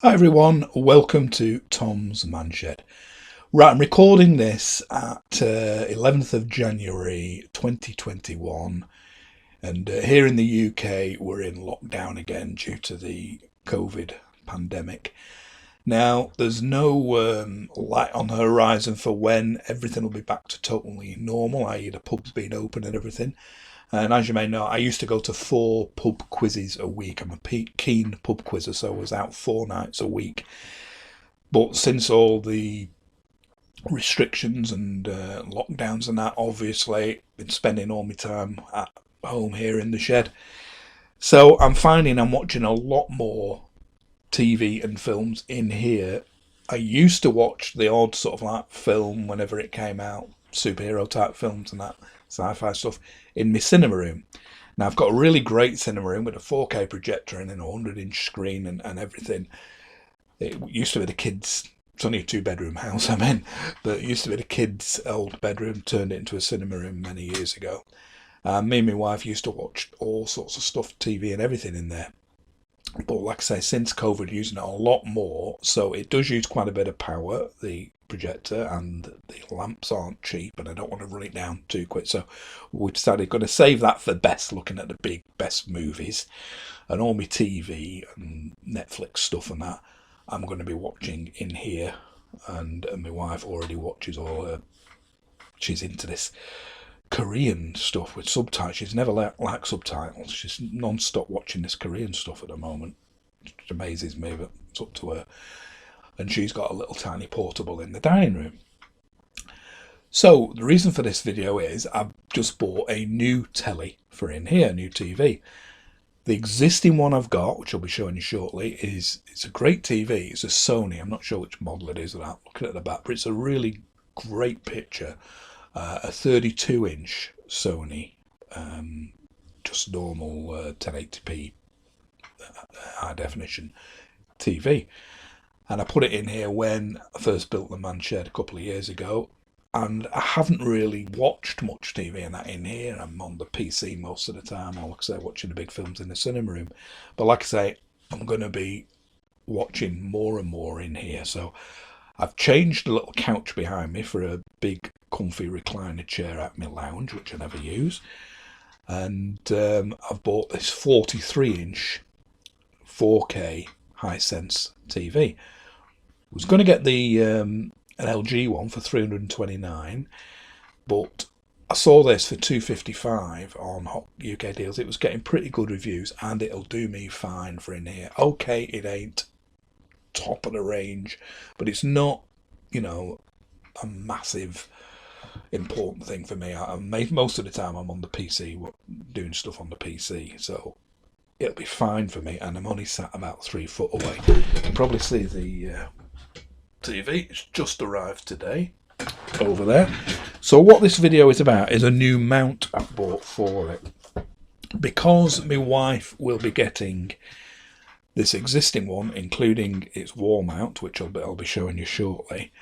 Hi everyone, welcome to Tom's Manshed. Right, I'm recording this at 11th of January 2021, and here in the UK we're in lockdown again due to the COVID pandemic. Now, there's no light on the horizon for when everything will be back to totally normal, i.e. the pubs being open and everything. And as you may know, I used to go to 4 pub quizzes a week. I'm a keen pub quizzer, so I was out 4 nights a week. But since all the restrictions and lockdowns and that, obviously, been spending all my time at home here in the shed. So I'm finding I'm watching a lot more TV and films in here. I used to watch the odd sort of like film whenever it came out, superhero type films and that sci-fi stuff in my cinema room. Now I've got a really great cinema room with a 4K projector and a 100-inch screen and everything. It used to be the kids. It's only a 2 bedroom house I'm in, but it used to be the kids' old bedroom. Turned it into a cinema room many years ago. Me and my wife used to watch all sorts of stuff, TV and everything in there. But like I say, since COVID, using it a lot more, so it does use quite a bit of power, the projector, and the lamps aren't cheap, and I don't want to run it down too quick. So we decided going to save that for best, looking at the best movies, and all my TV and Netflix stuff and that. I'm going to be watching in here, and my wife already watches all her. She's into this Korean stuff with subtitles. She's never liked subtitles. She's non-stop watching this Korean stuff at the moment. It amazes me, but it's up to her. And she's got a little tiny portable in the dining room. So the reason for this video is I've just bought a new telly for in here, new TV. The existing one I've got, which I'll be showing you shortly, it's a great TV. It's a Sony. I'm not sure which model it is without looking at the back, but it's a really great picture. A 32-inch Sony, just normal 1080p high definition TV. And I put it in here when I first built the man shed a couple of years ago. And I haven't really watched much TV and that in here. I'm on the PC most of the time, or like I say, watching the big films in the cinema room. But like I say, I'm going to be watching more and more in here. So I've changed the little couch behind me for a big comfy recliner chair at my lounge, which I never use. And I've bought this 43-inch 4K Hisense TV. I was going to get the an LG one for 329, but I saw this for 255 on Hot UK Deals. It was getting pretty good reviews, and it'll do me fine for in here. Okay, it ain't top of the range, but it's not, a massive important thing for me. Most of the time I'm on the PC, doing stuff on the PC, so it'll be fine for me. And I'm only sat about 3 foot away. You can probably see the TV. It's just arrived today over there. So what this video is about is a new mount I've bought for it, because my wife will be getting this existing one, including its wall mount, which I'll be showing you shortly.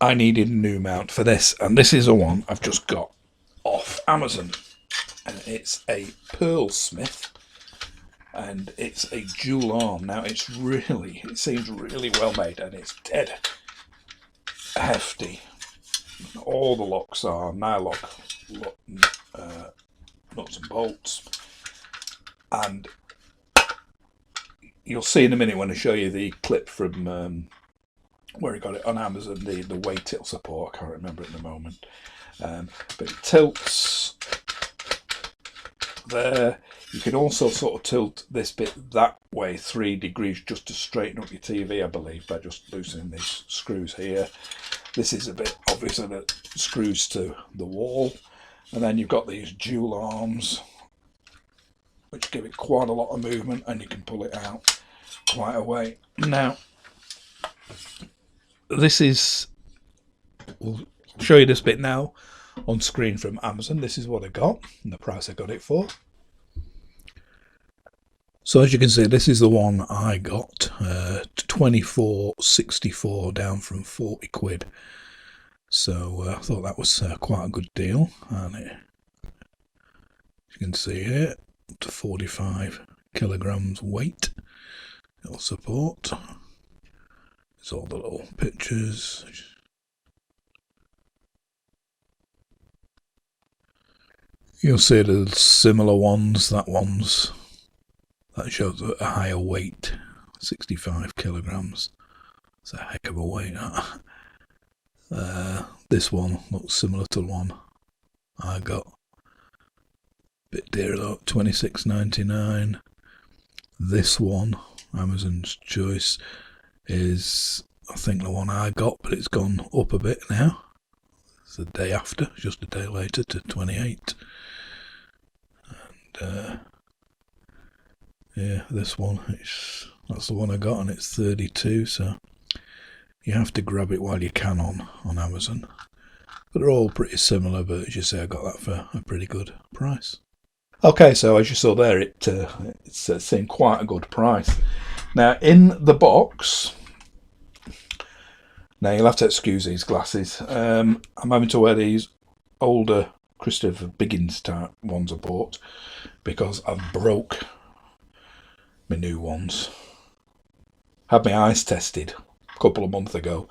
I needed a new mount for this, and this is a one I've just got off Amazon, and it's a Perlesmith, and it's a dual arm. Now it seems really well made, and it's dead hefty. All the locks are Nylock nuts and bolts, and you'll see in a minute when I show you the clip from where I got it on Amazon, the weight it'll support. I can't remember at the moment, but it tilts there. You can also sort of tilt this bit that way 3 degrees just to straighten up your TV, I believe, by just loosening these screws here. This is a bit obviously that screws to the wall, and then you've got these dual arms which give it quite a lot of movement, and you can pull it out quite a way. Now we'll show you this bit now on screen from Amazon. This is what I got and the price I got it for. So as you can see, this is the one I got, 24.64 down from 40 quid. So I thought that was quite a good deal, and as you can see here, up to 45 kilograms weight. It'll support. It's all the little pictures. You'll see the similar ones. That shows a higher weight, 65 kilograms. It's a heck of a weight. This one looks similar to the one I got. Bit dearer though, $26.99. This one, Amazon's choice, is I think the one I got, but it's gone up a bit now. It's the day after, just a day later, to 28. And yeah, this one, that's the one I got, and it's 32. So you have to grab it while you can on Amazon. But they're all pretty similar. But as you say, I got that for a pretty good price. Okay, so as you saw there, it seemed quite a good price. Now in the box. Now you'll have to excuse these glasses. I'm having to wear these older Christopher Biggins type ones I bought because I've broke my new ones. Had my eyes tested a couple of months ago.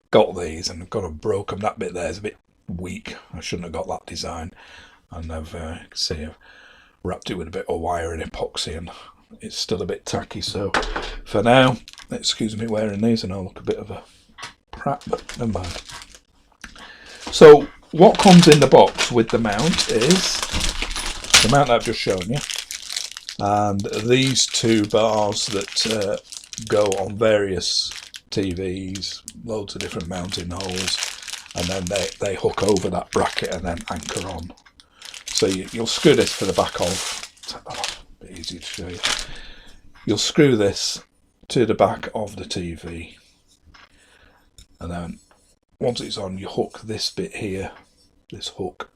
Got these and I've got them broken. That bit there is a bit weak. I shouldn't have got that design. And I've wrapped it with a bit of wire and epoxy, and it's still a bit tacky. So for now, excuse me wearing these, and I'll look a bit of a crap, but never mind. So what comes in the box with the mount is the mount that I've just shown you, and these two bars that go on various TVs, loads of different mounting holes, and then they hook over that bracket and then anchor on. So you'll screw this to the back of, a bit easy to show you. You'll screw this to the back of the TV, and then once it's on, you hook this bit here, this hook,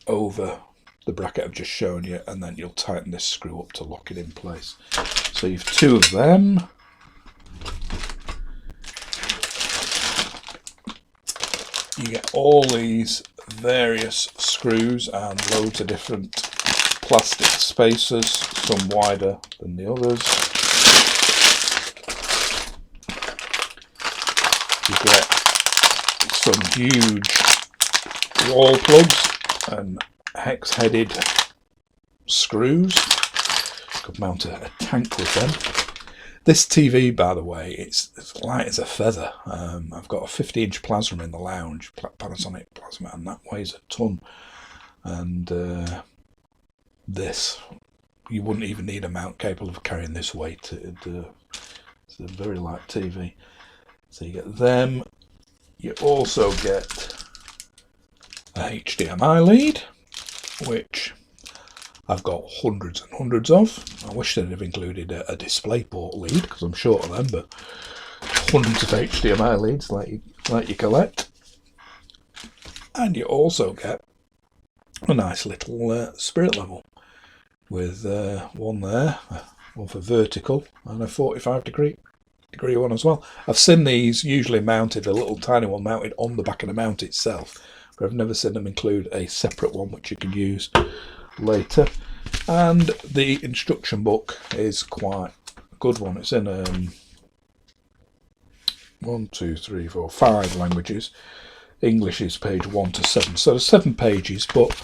over the bracket I've just shown you, and then you'll tighten this screw up to lock it in place. So you've two of them. You get all these various screws and loads of different plastic spacers, some wider than the others. You get some huge wall plugs and hex-headed screws. You could mount a tank with them. This TV, by the way, it's light as a feather. I've got a 50-inch plasma in the lounge, Panasonic plasma, and that weighs a ton. And this, you wouldn't even need a mount capable of carrying this weight. It's a very light TV. So you get them. You also get a HDMI lead, which I've got hundreds and hundreds of. I wish they'd have included a DisplayPort lead, because I'm short of them, but hundreds of HDMI leads like you collect. And you also get a nice little spirit level with one there, one for vertical, and a 45-degree one as well. I've seen these usually mounted, a little tiny one mounted on the back of the mount itself, but I've never seen them include a separate one which you can use later. And the instruction book is quite a good one. It's in 5 languages. English is page 1 to 7, so there's 7 pages, but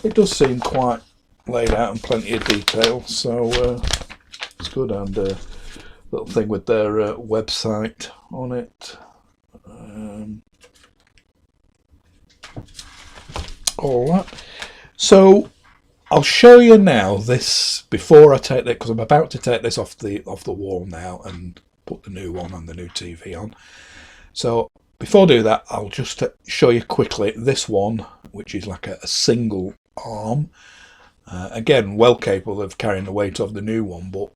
it does seem quite laid out and plenty of detail, so it's good. And a little thing with their website on it, all that. So I'll show you now this before I take that, because I'm about to take this off the wall now and put the new one and the new TV on. So before I do that, I'll just show you quickly this one, which is like a single arm. Again, well capable of carrying the weight of the new one, but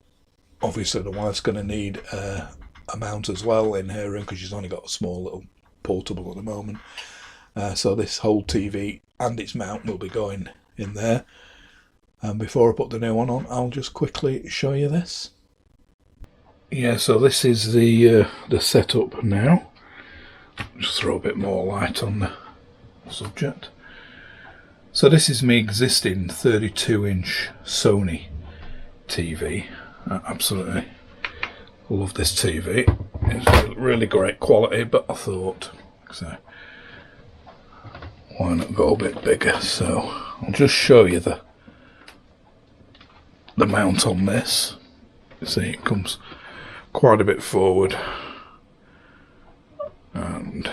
obviously the wife's going to need a mount as well in her room, because she's only got a small little portable at the moment. So this whole TV and its mount will be going in there. And before I put the new one on, I'll just quickly show you this. Yeah, so this is the setup now. Just throw a bit more light on the subject. So this is my existing 32-inch Sony TV. Absolutely I love this TV. It's really great quality, but I thought, so why not go a bit bigger? So I'll just show you the mount on this. You see, it comes quite a bit forward, and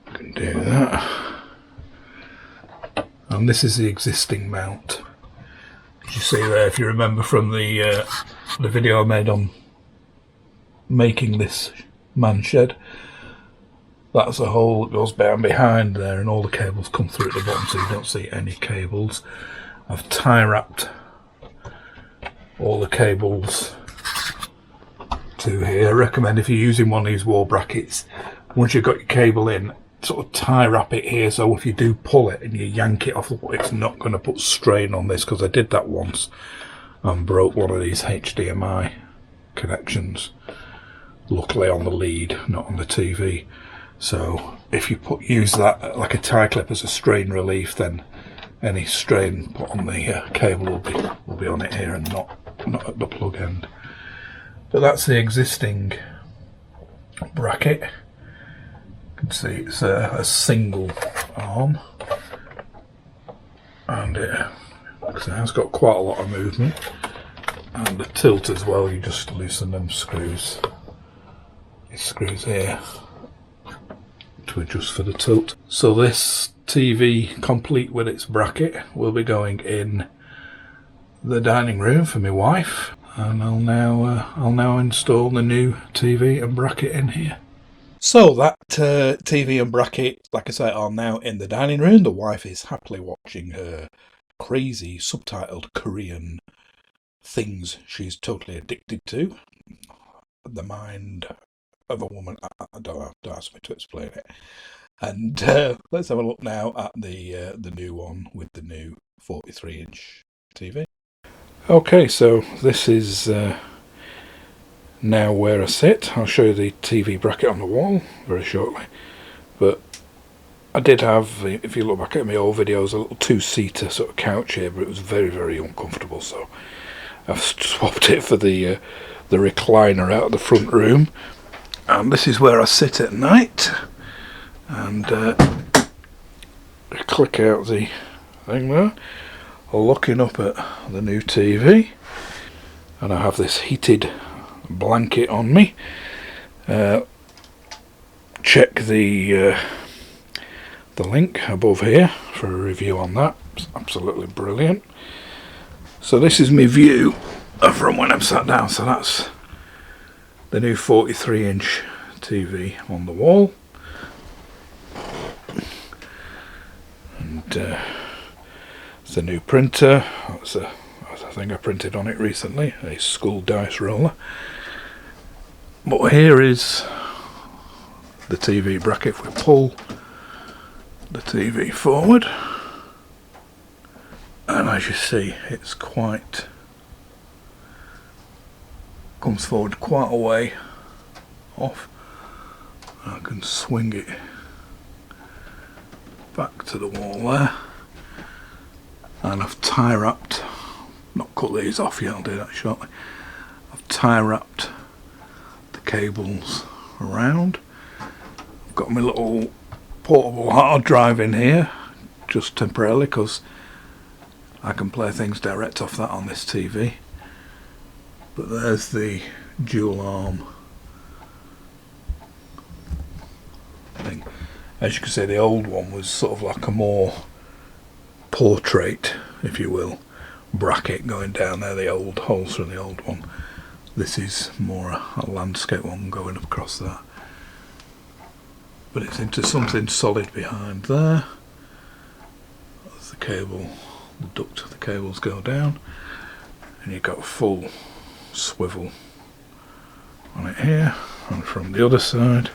I can do that. And this is the existing mount. As you see there, if you remember from the video I made on making this man shed, that's a hole that goes down behind there, and all the cables come through at the bottom, so you don't see any cables. I've tie wrapped all the cables to here. I recommend if you're using one of these wall brackets, once you've got your cable in, sort of tie wrap it here, so if you do pull it and you yank it off the wall, it's not going to put strain on this, because I did that once and broke one of these HDMI connections, luckily on the lead, not on the TV. So if you use that like a tie clip as a strain relief, then any strain put on the cable will be on it here and not at the plug end. But that's the existing bracket. You can see it's a single arm, and it has got quite a lot of movement, and the tilt as well. You just loosen them screws. These screws here to adjust for the tilt. So this TV, complete with its bracket, will be going in the dining room for my wife, and I'll now install the new TV and bracket in here. So that TV and bracket, like I say, are now in the dining room. The wife is happily watching her crazy subtitled Korean things she's totally addicted to. The mind of a woman. Don't ask me to explain it. And let's have a look now at the new one with the new 43-inch TV. Okay, so this is now where I sit. I'll show you the TV bracket on the wall very shortly. But I did have, if you look back at my old videos, a little two-seater sort of couch here, but it was very, very uncomfortable. So I've swapped it for the recliner out of the front room. And this is where I sit at night. And click out the thing there, looking up at the new TV, and I have this heated blanket on me. Check the link above here for a review on that. It's absolutely brilliant. So this is my view from when I'm sat down. So that's the new 43-inch TV on the wall. And it's a new printer. That's a thing I printed on it recently, a school dice roller. But here is the TV bracket. If we pull the TV forward, and as you see, it's comes forward quite a way off. I can swing it back to the wall there, and I've tie wrapped, not cut these off yet, I'll do that shortly. I've tie wrapped the cables around. I've got my little portable hard drive in here just temporarily, because I can play things direct off that on this TV. But there's the dual arm thing. As you can see, the old one was sort of like a more portrait, if you will, bracket going down there, the old holes from the old one. This is more a landscape one going across that. But it's into something solid behind there. As the cable, the duct of the cables go down, and you've got a full swivel on it here, and from the other side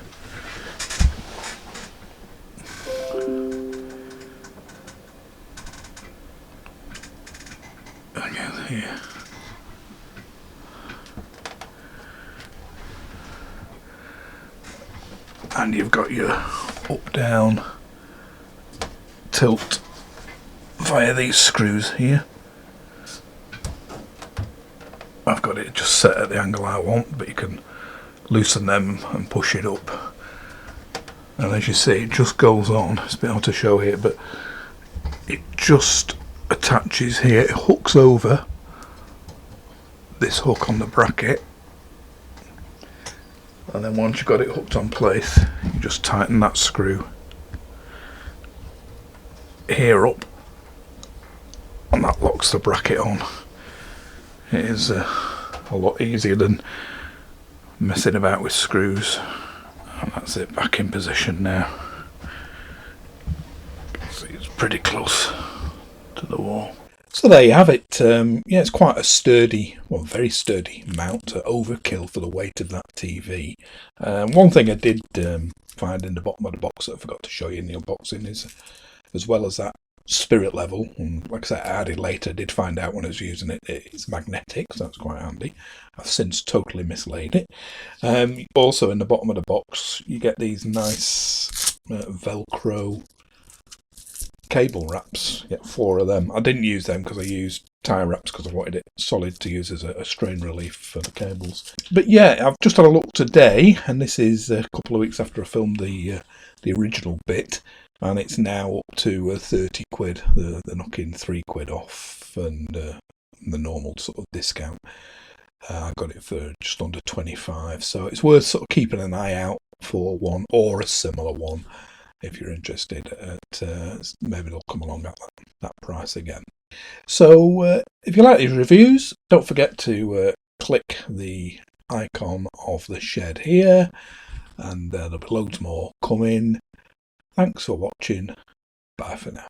again here. And you've got your up down tilt via these screws here. I've got it just set at the angle I want, but you can loosen them and push it up. And as you see, it just goes on. It's a bit hard to show here, but it just attaches here. It hooks over this hook on the bracket, and then once you've got it hooked on place, you just tighten that screw here up, and that locks the bracket on. It is a lot easier than messing about with screws. And that's it, back in position now. See, it's pretty close to the wall. So there you have it. Yeah, it's quite a sturdy, well, very sturdy mount. Overkill for the weight of that TV. One thing I did find in the bottom of the box that I forgot to show you in the unboxing is, as well as that spirit level, and like I said, I added later, I did find out when I was using it, it's magnetic, so that's quite handy. I've since totally mislaid it. Also in the bottom of the box, you get these nice Velcro cable wraps. You get 4 of them. I didn't use them because I used tie wraps because I wanted it solid to use as a strain relief for the cables. But yeah, I've just had a look today, and this is a couple of weeks after I filmed the original bit, and it's now up to 30 quid. They're knocking 3 quid off, and the normal sort of discount. I got it for just under 25, so it's worth sort of keeping an eye out for one or a similar one if you're interested. Maybe they'll come along at that price again. So if you like these reviews, don't forget to click the icon of the shed here, and there'll be loads more coming. Thanks for watching. Bye for now.